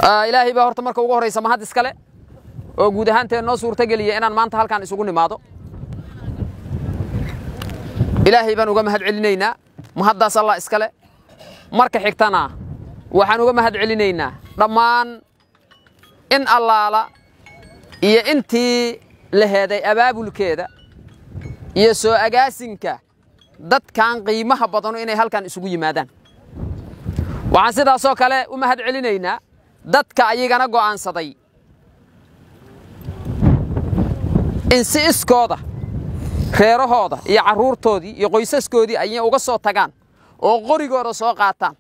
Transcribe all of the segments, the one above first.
إلهي بهرت مركو وغوري سماحات إسكالي وجود هانتين نو صورة جلية إن ما أنت هالكان يسوقني ماضو إلهي بنو جمهد علينا مهدا صلى إسكالي مرك حكتنا وحنو جمهد علينا رمان إن الله لا يا أنتي لهذا أباب الكذا يسوع أجاسينك ضد كان قيمة بدنو إنه هالكان يسوقي مادان وعن سيدا سوكالي ومهد علينا dadka ayagana go'aansaday in si iskooda reerahooda iyo caruurtoodii iyo qoysaskoodii ay uga soo tagaan oo qorigooda soo qaataan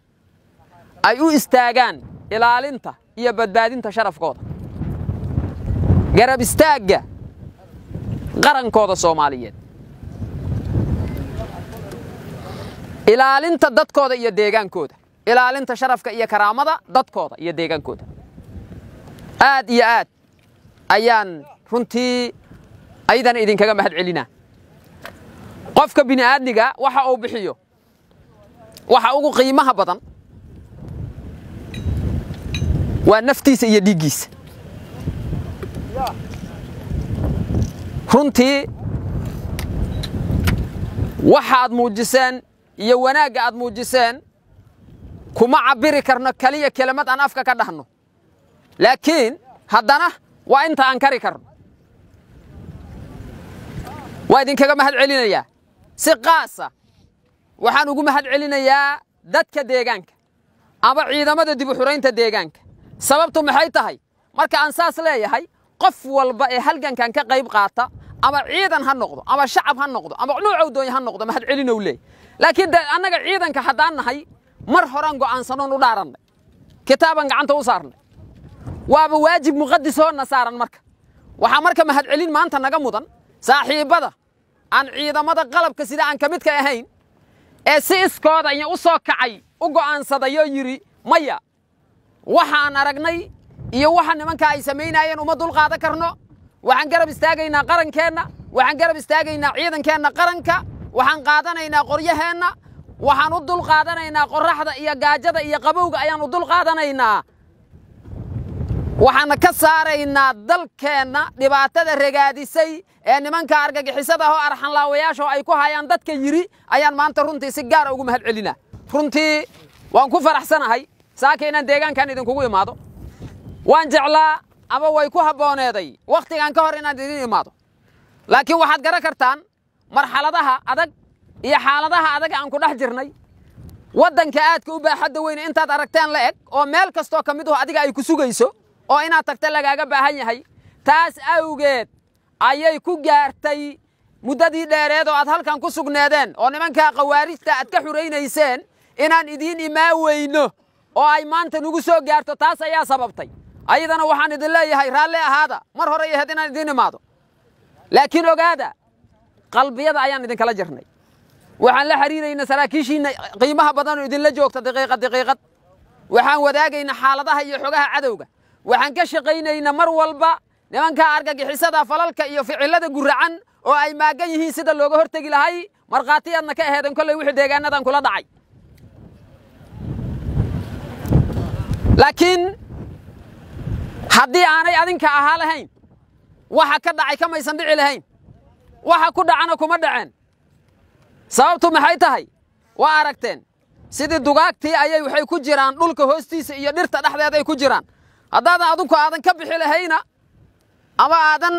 ay u istaagaan ilaalinta iyo badbaadinta sharafkooda garab istaaga qarankooda Soomaaliyeed ilaalinta dadkooda iyo deegaankooda ilaalinta sharafka iyo karaamada dadkooda iyo deegaankooda aad iyo aad ayaan runtii aydan idinkaga mahad celinaa qofka bini aadmiga waxa uu bixiyo waxa ugu qiimaha badan waa naftiisa iyo dhigiisa runtii waxa aad muujiseen iyo wanaaga aad muujiseen كما عبري كرنا كلية كلمات أنا أفكر كدهنو لكن هدنا وأنت أنكري كرنا وإذن كذا مهد علينا يا سقاسة وحنو جو مهد علينا يا دتك ديجانك أما عيدا ما تدي بحرين تديجانك سببته محيطة هاي مركا أنساس لا يا هاي قف والباقي هلجن كان كقريب قاطع أما عيدا هالنقطة أما شعب هالنقطة أما نوع عودي هالنقطة مهد علينا وليه لكن أنا عيدا كحدانا هاي مر هران go'aansanoo u dhaaranay kitaaban gacanta u saarnay waaba waajib muqaddas oo nasaaran waxa marka mahad celin maanta naga mudan saaxiibada aan ciidamada qalabka sida aan kamid ka ahayn ee si iskooda ay u soo kacay u go'aansadayo yiri maya waxaan aragnay iyo waxa nimanka ay sameynayeen uma dul qaadan karno waxaan garab istaagaynaa qarankeena waxaan garab istaagaynaa ciidankeena qaranka waxaan qaadanaynaa qoryaheena waxaan u dul qaadanaynaa qorraxda iyo gaajada iyo qabowga ayaan u dul qaadanaynaa waxaan ka saaraynaa dalkeena dhibaatada ragaadisay ee nimanka argagixisada oo arxan laawayaasho ay ku hayaan dadka yiri ayaan maanta runtii si gaar ah ugu mahad celinaa runtii waan ku faraxsanahay saakeenan deegaankan idin kugu imaado waan jeclaa ama way ku habooneeday waqtigan ka hor inaan idin imaado laakiin waxaad garan kartaan marxaladaha adag iyo xaaladaha adag aan ku dhex jirnay wadanka aadka u baaxadda weyn intaad aragteen la eg oo meel kasto kamid ah adiga ay ku sugayso oo inaad tagta lagaaga baahan yahay taas awgeed ayay ku gaartay muddadii dheereed oo aad halkan ku sugneedeen oo nimanka qawaarijta aad ka xureynayseen inaan idin imaaweyno oo ay maanta nagu soo gaarto taas ayaa sababtay ayadana waxaan idin leeyahay raalli ahaada mar hore yahay inaan idin imaado laakiin ogaada qalbiyada ayaan idin kala jirnay waxaan la xiriirayna saraakiishiina qiimaha badan oo idin la joogta daqiiqad waxaan wadaagayna xaaladaha iyo xogaha cadawga waxaan ka shaqaynayna mar walba nimanka argagixisada falalka iyo ficilada guracan oo ay maagan yihiin sida looga hortagi lahay marqaatiyadna ka aheedan kulay wixii deegaanadan kula dhacay laakiin haddii aanay adinka ahaa lahayn waxa ka dhacay kamaysan dhici lahayn waxa ku dhacana kuma dhaceen sababtu maxay tahay waa aragteen sidii dugaagtii ayay waxay ku jiraan dhulka hoostiisa iyo dhirta dhaxdeeda ay ku jiraan haddaad adinku aadan ka bixi lahayna ama aadan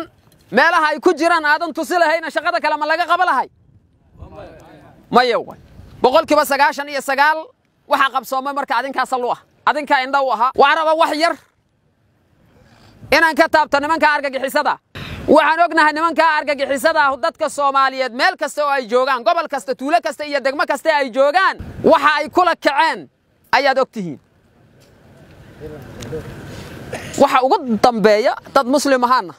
meelaha ay ku jiraan aadan tusi lahayna shaqada kale ma laga qaba lahay maya way boqolkiiba 99 waxa qabsoomay marka adinkaas lu ah adinka indha u ahaa waa raba wax yar inaan ka taabto nimanka argagixisada waxaan ognahay nimanka argagixisada dadka Soomaaliyeed meel kasta oo ay joogaan gobol kasta tuulo kasta iyo degmo kasta ay joogaan waxa ay kula kaceen ayaad ogtihiin waxa ugu dambeeya dad muslim ahaana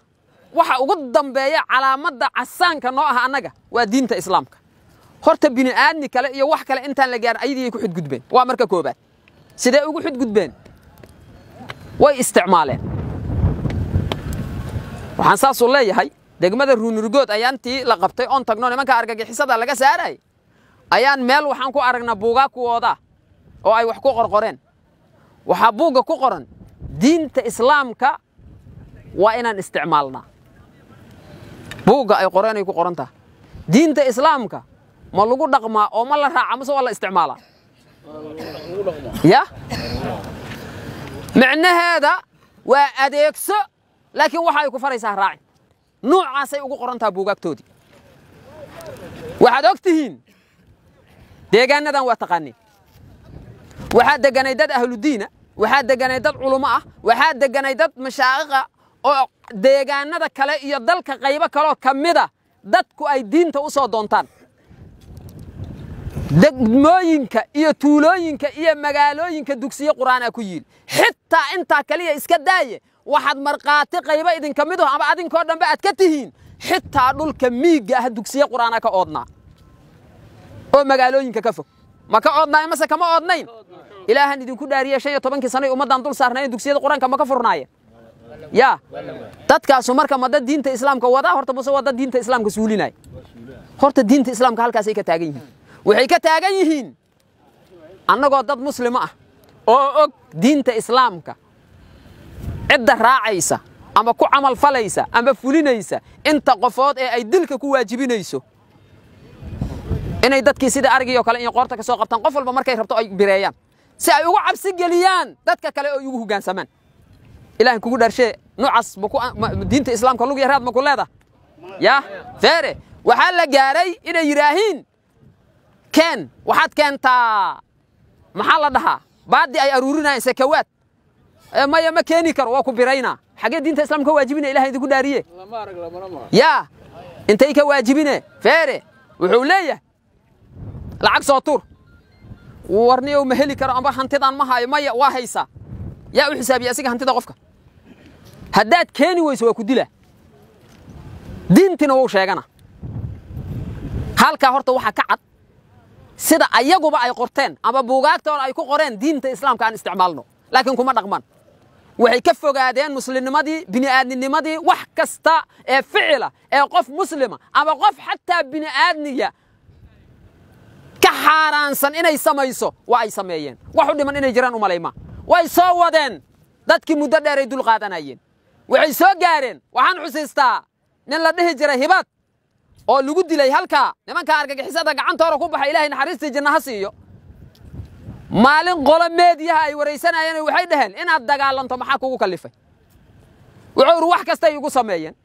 waxa ugu dambeeya calaamada casaanka noo ah anaga waa diinta islaamka horta bini aadmi kale iyo wax kale intaan la gaar ayadii ku xidgudbeen waa marka koobaad sidee ugu xidgudbeen way isticmaaleen waxaan saas u leeyahay degmada Ruunurgood ayaantii la qabtay on tagno nimanka argagixisada laga saaray ayaan meel waxaan ku aragnaa buugaa kuwooda oo ay wax ku qorqoreen waxa buuga ku qoran دين إسلامك وإن استعمالنا بوجا أي قرآن يكون قرآنته دين إسلامك ما لقوا دقما أو ما لها عمس ولا استعماله يا معنى هذا وأديكس لكن وحى يكون فريسة راعي نوع عسى يقول قرآنته بوجا تودي واحد أكتهين ديجانا دان واتقاني واحد دجانا يدد أهل الدين واحد دجانا يدد علماء واحد دجانا يدد مشايخ أو ديجانا دا كلا يدلك غيبة كلا كمدة دتكو أي دين توصل دونتان دموينك إيه طولوينك إيه مجالوينك دوكسية قرآن أكويل حتى أنت كليه إسكداية واحد مرقاتي غيبة إذن كمده أما أدين كودن بعد كتهين حتى دول كميجة هدوكسية قرآن كأودنا أو مجالوينك كفو ما كأودنا مثلا كما أودنين إلهي ندين كدارية شيء طبعا كسنة ومدان دول صارنا دوكسية القرآن كما كفرنايه يا تذكر سمرك مدة دين الإسلام كوضع هرت بس وضع دين الإسلام كسوليناي هرت دين الإسلام كهالكاسي كتاجين وحي كتاجين أنا قدرت مسلمة أو دين الإسلام ك عدة راعيسة أما كو عمل فليسة أما فلينيسة أنت قفات أي دلك كو واجبينيسو إن يدك كيسيد أرجع يقول إن قارتك سوق تنقفل بمركي ربطوا أي بريان سأيوقع عبس جليان دتك كلا يوجو جان سمان إلهي كوجو درشة نعص بكو دين الإسلام كلو يهرب ما كل هذا يا فارق وحال جاري إلى يراهين كان واحد كان تا محل ده بعد أي أرورنا سكوات ما يمكنني كرواكو برينا حاجة دين الإسلام كواجبين إلهي ذي كدارية يا أنت إيه كواجبين فارق وحولية العكس وطور ورني ومهلي كرام بحنتدان ما هاي ما واهيسا يا حسابي أسيق هنتدا قفك هدات كاني ويسوى كدلة دينتنا وشيغانا هالكا هورتا waxa ka cad sida ayaguba ay qorteen ama buugaagta ay ku qoreen diinta islaamka aan isticmaalno laakiin kuma dhaqman waxay ka fogaadeen muslimnimadii bini'aadnimadii wax kasta ee ficila ee qof muslima ama qof hatta bini'aadniya ka xaraansan inay samayso waa ay sameeyeen wax u dhiman inay jiraan u malayma way soo wadeen dadkii muddo dheer ay dul qaadanayeen waxay soo gaareen waxaan xusiistaa nin la dhihi jiray hibad oo lagu dilay halka nimanka argagixisada gacantooda ku baxay ilaahay naxariistii jannaha siiyo maalin qolameediyaha ay wareysanayeen waxay dhaheen inaad dagaalanto maxaa kugu kalifay wuxuu wax kasta igu sameeyeen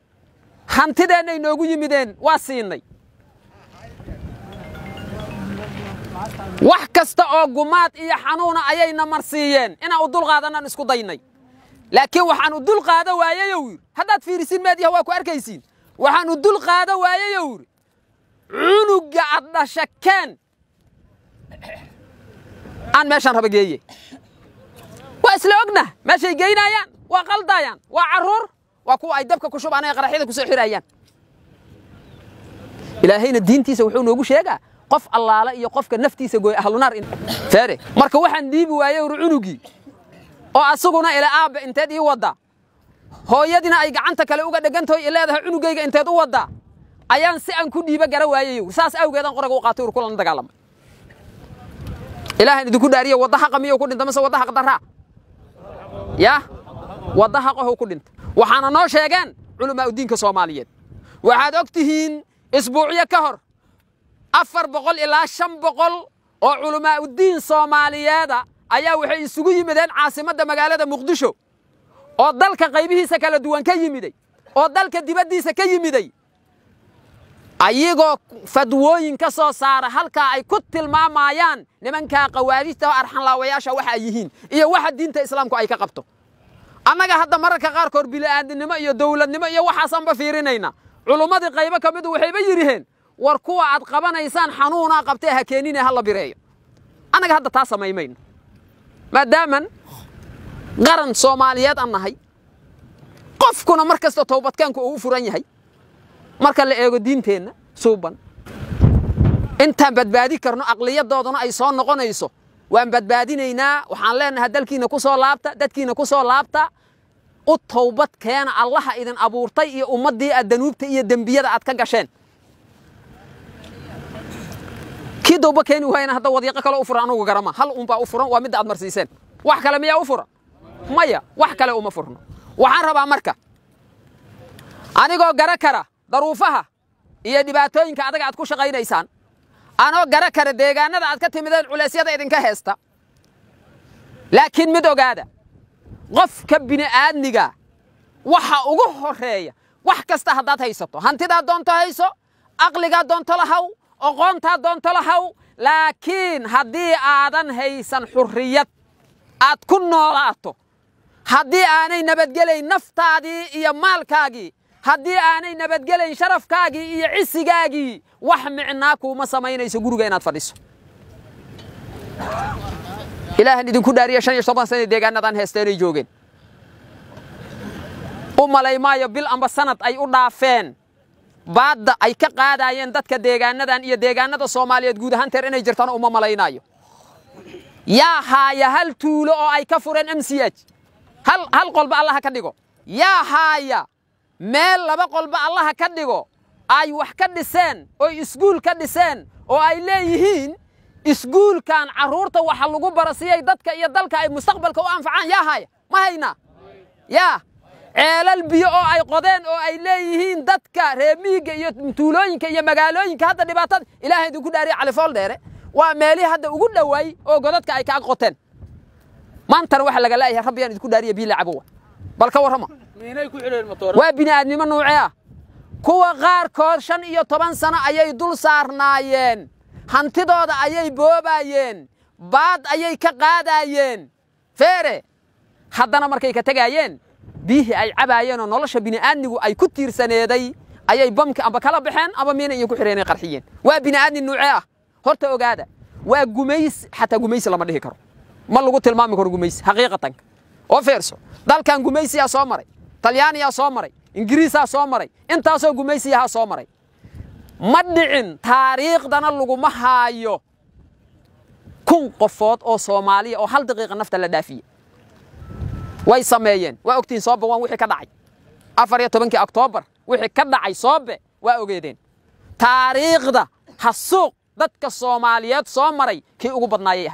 hantideena inoogu yimideen waa siinay wax kasta oo gumaad iyo xanuuna ayayna marsiiyeen inaan u dul qaadanaan isku daynay laakiin waxaan u dul qaada waayayow haddaad fiirisin meediyaha waa ku arkaysiin waxaan u dul qaada waayayow cunuga aad dhashakeen aan meeshan raba geeyey waa isla ogna meeshay geynayaan waa qaldayaan waa caruur waa kuwa ay dabka ku shubaan ay qaraxyada ku soo xirayaan ilaahayna diintiisa wuxuu noogu sheegaa qof allaala iyo qofka naftiisa gooy ahlunaar in faare marka waxaan diibi waayay cunugi oo asaguna ila aaba inteed ii wada hooyadina ay gacanta kale uga dhagantahay ileedahay cunugayga inteed u wada ayaan si aan ku dhiiba gara waayay saas awgeedan qoraga u qaatay kulan dagaalamay ilaahay idinku dhaariyo wadaha qamiyo ku dhinta mise wadaha qadara ya wadaha qof ku dhinta waxaana noo sheegeen culumaa diinka Soomaaliyeed waxaad ogtihiin isbuuciyo ka hor 400 ilaa 500 oo culumaa diin Soomaaliyeed ayaa waxay isugu yimideen caasimadda magaalada Muqdisho oo dalka qaybihiisa kala duwan ka yimiday oo dalka dibadiisa ka yimiday ayagoo fadwooyin ka soo saara halka ay ku tilmaamayaan nimanka qawaariista arxan laawayaasha waxa ay yihiin iyo waxa diinta islaamku ay ka qabto annaga hadda mararka qaar koor bilaadanimo iyo dawladnimo iyo waxa sanba fiirinayna culumadii qaybo kamid waxayba yiriheen war kuwa aad qabanaysaan xanuuna qabtay ha keenina hal bireeyo annaga hadda taa sameeymayno maadaama qaran Soomaaliyeed aan nahay qofkuna markasta toobadkaanku uu furan yahay marka la eego diinteena suuban inta badbaadi karno aqliyadooduna ay soo noqonayso waan badbaadinaynaa waxaan leenahay dalkiina ku soo laabta dadkiina ku soo laabta u toobad keena Allah idin abuurtay iyo ummadii aad danuubta iyo dambiyada aad ka gasheen كيدو بكيني وهنا هذا وضيق كلا أفران وجرما هل أم بأفران ومد أدمر سيسن وحكلا ميا أفران maya wax kale uma furno waxaan rabaa marka anigoo gara kara daruufaha iyo dhibaatooyinka adaga aad ku shaqaynaysaan anoo gara kara deegaanada aad ka timideen culeysyada idinka heesta laakiin mid ogaada qofka bini'aadmiga waxa ugu horeeya wax kasta haddaad haysato hantidaad doonto hayso aqligaad doonto lahaw aqoontaad doonto lahaw laakiin haddii aadan haysan xurriyad aad ku noolaato haddii aanay nabadgelayn naftaadii iyo maalkaagii haddii aanay nabadgelayn sharafkaagii iyo cisigaagii wax micnaa kuuma samaynayso guriga inaad fadhiso ilaahan idinku dhaariya 15 sano deegaanadan heesteenay joogeen umalay maayo bil amba sanad ay u dhaafeen baadda ay ka qaadayeen dadka deegaanadan iyo deegaanada Soomaaliyeed guud ahaan teer inay jirtaan uma malaynayo yaa haaya hal tuulo oo ay ka fureen MCH hal qolba Allah ka dhigo yaa haaya meel laba qolba Allah ka dhigo ay wax ka dhiseen oo iskuul ka dhiseen oo ay leeyihiin iskuulkan caruurta waxa lagu barasiyay dadka iyo dalka ay mustaqbalka u anfacaan yaa haaya ma hayna yaa ceelal biyo oo ay qodeen oo ay leeyihiin dadka reemiga iyo tuulooyinka iyo magaalooyinka hadda dhibaatada ilaahay idinku dhaariyo califool dheere waa meelihii hadda ugu dhawaay oo godadka ay ka qoteen maanta waxa laga leeyahay rabbiyaan idinku dhaariyo biyo lacabowa bal ka warrama meenay ku xireen matoor waa bini'aadnimo nuucee ah kuwa qaarkood 15 sano ayay dul saarnaayeen hantidooda ayay boobayeen baad ayay ka qaadayeen feere haddana markay ka tagayeen bihi ay cabaayeen oo nolosha bini'aadmigu ay ku tiirsaneeday ayay bamka amba kala baxeen aba meenay ku xireen qarxiyeen waa bini'aadmi nuucee ah horta ogaada waa gumays xataa gumays lama dhihi karo ma lagu tilmaami karo gumays xaqiiqatan oo feerso dalkan gumaysiya soo maray talyaaniya soo maray ingiriisa soo maray intaasoo gumaysiyaha soo maray ma dhicin taariikhdana lagu ma haayo kun qofood oo Soomaaliya oo hal daqiiqo nafta la dhaafiyay way sameeyeen waa ogtiin soo bawaan wixii ka dhacay 14 Oktoobar wixii ka dhacay soobe waa ogeedeen taariikhda hasuuq dadka Soomaaliyeed soo maray kii ugu badnaayay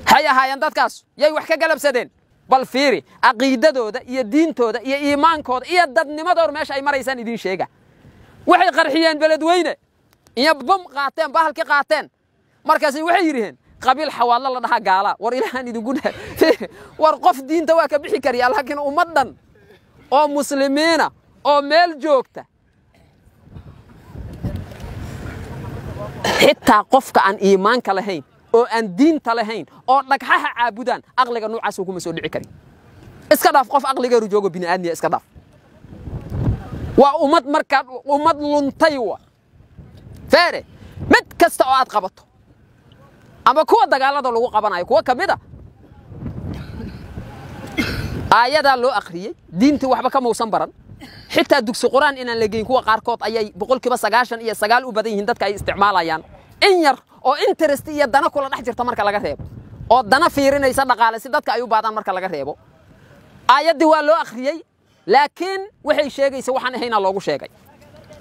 hay ahaayeen dadkaas yay wax ka galabsadeen bal fiiri aqeedadooda iyo diintooda iyo iimaankooda iyo dadnimadooda meesha ay maraysaan idin sheega waxay qarxiyeen beledweyne iyo bam qaateen bahalkii qaateen markaas waxay yiraahdeen qabiil xawaalo la dhaha gaala war ilaahan idinku war qof diinta waa ka bixi kariya laakiin ummadan oo muslimiina oo meel joogta xitaa qofka aan iimaanka lahayn oo aan diinta lahayn oo dhagxaha caabudaan aqliga noocaas kuma soo dhici kari iska dhaaf qof aqligeeru joogo bini'aadmiya iska dhaaf waa ummad marka ummad luntay wa feere mid kasta oo aad qabato ama kuwa dagaalada lagu qabanayo kuwa kamida aayada loo akhriyay diintii waxba ka muusan baran xitaa dugsi quraan inaan la geyn kuwa qaarkood ayay 99% u badan yihiin dadka ay isticmaalayaan in yar oo interest iyo dana kula dhex jirta marka laga reebo oo dana fiirinaysa dhaqaale si dadka ay u baadaan marka laga reebo aayadii waa loo akhriyay laakiin waxay sheegaysaa waxaan ahayna loogu sheegay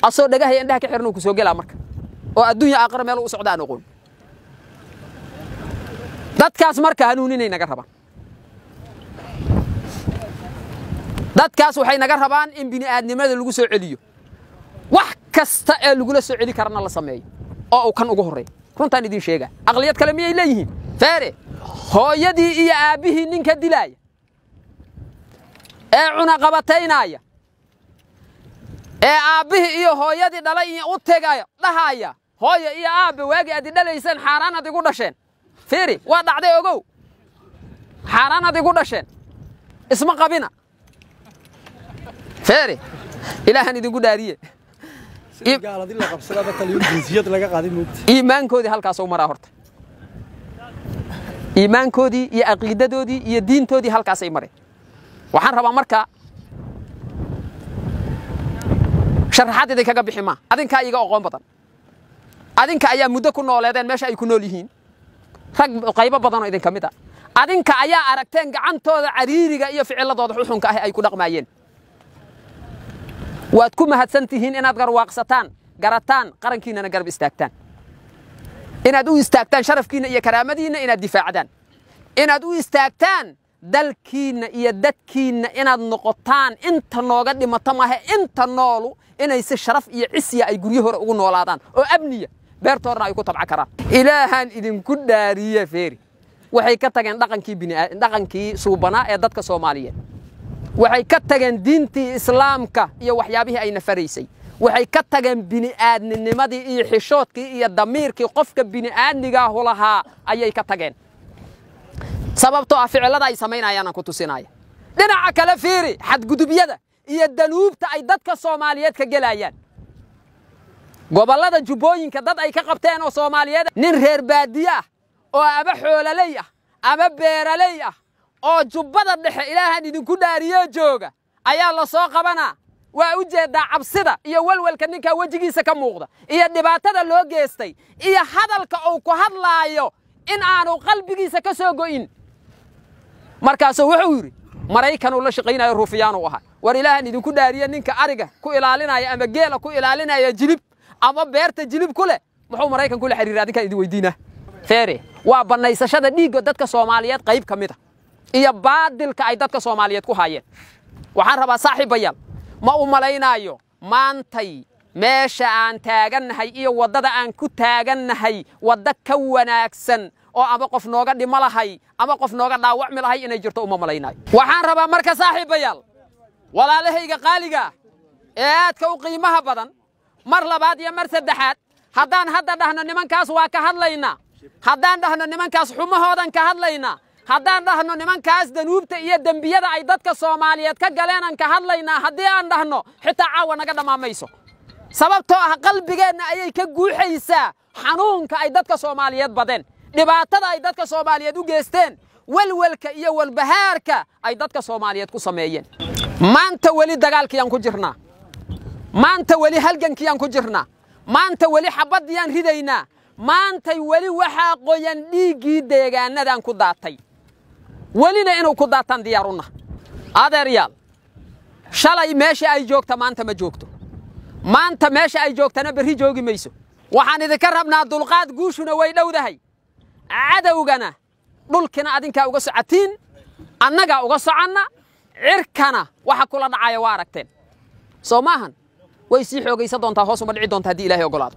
asoo dhagahay indhaha ka xirnuu ku soo galaa marka oo adduunyo aakhir meel u socdaan aqoon dadkaas marka hanuuninay naga rabaan dadkaas waxay naga rabaan in bini'aadnimada lagu soo celiyo wax kasta ee lagu soo celi karana la sameeyo oo uu kan ugu horeey runtaan idin sheega aqliyad kale miyay leeyihiin feere hooyadii iyo aabihii ninka dilaaya ee cuna qabataynaya ee aabihii iyo hooyadii dhalay u tagaya dhahaya hooyo iyo aabe waagi aad dhalaysan xaraan aad igu dhasheen feere waa dhacday ogow xaraan aad igu dhasheen isma qabina feere ilaahan idinku dhaariye gaaladii la qabsada kaliyo jinsiyad laga qaaday moogta iimaankoodii halkaas oo maraa horta iimaankoodii iyo aqeedadoodii iyo diintoodii halkaas ay mareen waxaan rabaa marka sharaxaadii kaga bixi ma adinka iyaga aqoon badan adinka ayaa muddo ku nooleedeen meesha ay ku nool yihiin rag qaybo badan oo idin kamid ah adinka ayaa aragteen gacantooda cariiriga iyo ficiladooda xuxunka ah ay ku dhaqmaayeen waad ku mahadsantihiin inaad garwaaqsataan garataan qarankiina garab istaagtaan inaad u istaagtaan sharafkiina iyo karaamadiina inaad difaacdaan inaad u istaagtaan dalkiinna iyo dadkiinna inaad noqotaan inta nooga dhimata maahe inta noolu inay si sharaf iyo cisya ay guryo hore ugu noolaadaan oo amniya beertoorna ay ku tabca karaan ilaahan idinku dhaariye feeri waxay ka tageen dhaqankii suubanaa ee dadka Soomaaliyeed waxay ka tageen diintii islaamka iyo waxyaabihii ay nafaraysay waxay ka tageen bini'aadnimadii iyo xishoodkii iyo damiirkii qofka bini'aadniga ah lahaa ayay ka tageen sababtoo ah ficilada ay sameynayaan ku tusinaya dhinaca kale fiiri xadgudubyada iyo danuubta ay dadka Soomaaliyeed ka galayaan gobolada Jubbooyinka dad ay ka qabteen oo Soomaaliyeed nin reer baadiye ah oo aba xoololey ah ama beeraley ah oo jubbada dhexe ilaahan idinku dhaariyo jooga ayaa la soo qabanaa waa u jeedaa cabsida iyo walwalka ninka wajigiisa ka muuqda iyo dhibaatada loo geestay iyo hadalka uu ku hadlaayo in aanu qalbigiisa ka soo go'in markaasuu wuxuu yiri Maraykan uu la shaqeynayo ruufiyaan uu ahaa war ilaahan idinku dhaariyo ninka ariga ku ilaalinaya ama geela ku ilaalinaya jilib ama beerta jilib kule muxuu Maraykan kula xiriiraa dadka idin weydiina feere waa banaysashada dhiigga dadka Soomaaliyeed qayb kamid ah iyo baadilka ay dadka Soomaaliyeed ku hayeen waxaan rabaa saaxiibayaal ma u malaynayo maantay meesha aan taagannahay iyo wadada aan ku taagannahay wada ka wanaagsan oo ama qof nooga dhimo lahay ama qof nooga dhaawacmi lahay inay jirto uma malaynayo waxaan rabaa marka saaxiibayaal walaalahayga qaaliga ee aadka u qiimaha badan mar labaad iyo mar saddexaad haddaan hadda dhahno nimankaas waa ka hadlaynaa haddaan dhahno nimankaas xumahoodan ka hadlaynaa haddaan dhahno nimankaas danuubta iyo dambiyada ay dadka Soomaaliyeed ka galeen aan ka hadlaynaa haddii aan dhahno xitaa caawa naga dhamaamayso sababtoo ah qalbigeena ayay ka guuxaysaa xanuunka ay dadka Soomaaliyeed badeen dhibaatada ay dadka Soomaaliyeed u geesteen walwalka iyo walbahaarka ay dadka Soomaaliyeed ku sameeyeen maanta wali dagaalkiyaan ku jirnaa maanta wali halgankiyaan ku jirnaa maanta wali xabadiyaan ridaynaa maanta wali waxa qoyan dhiigii deegaanadan ku daatay walina inuu ku daataan diyaaruna adeeryaal shalay meesha ay joogta maanta ma joogto maanta meesha ay joogtana bari joogi mayso waxaan idinka rabnaa dulqaad guushuna way dhowdahay cadawgana dhulkina adinka uga socotiin annaga uga soconna cirkana waxa kula dhacaya waa aragteen Soomahan way sii xoogaysa doontaa hoos uma dhici doontaa hadii Ilaahay ogolaado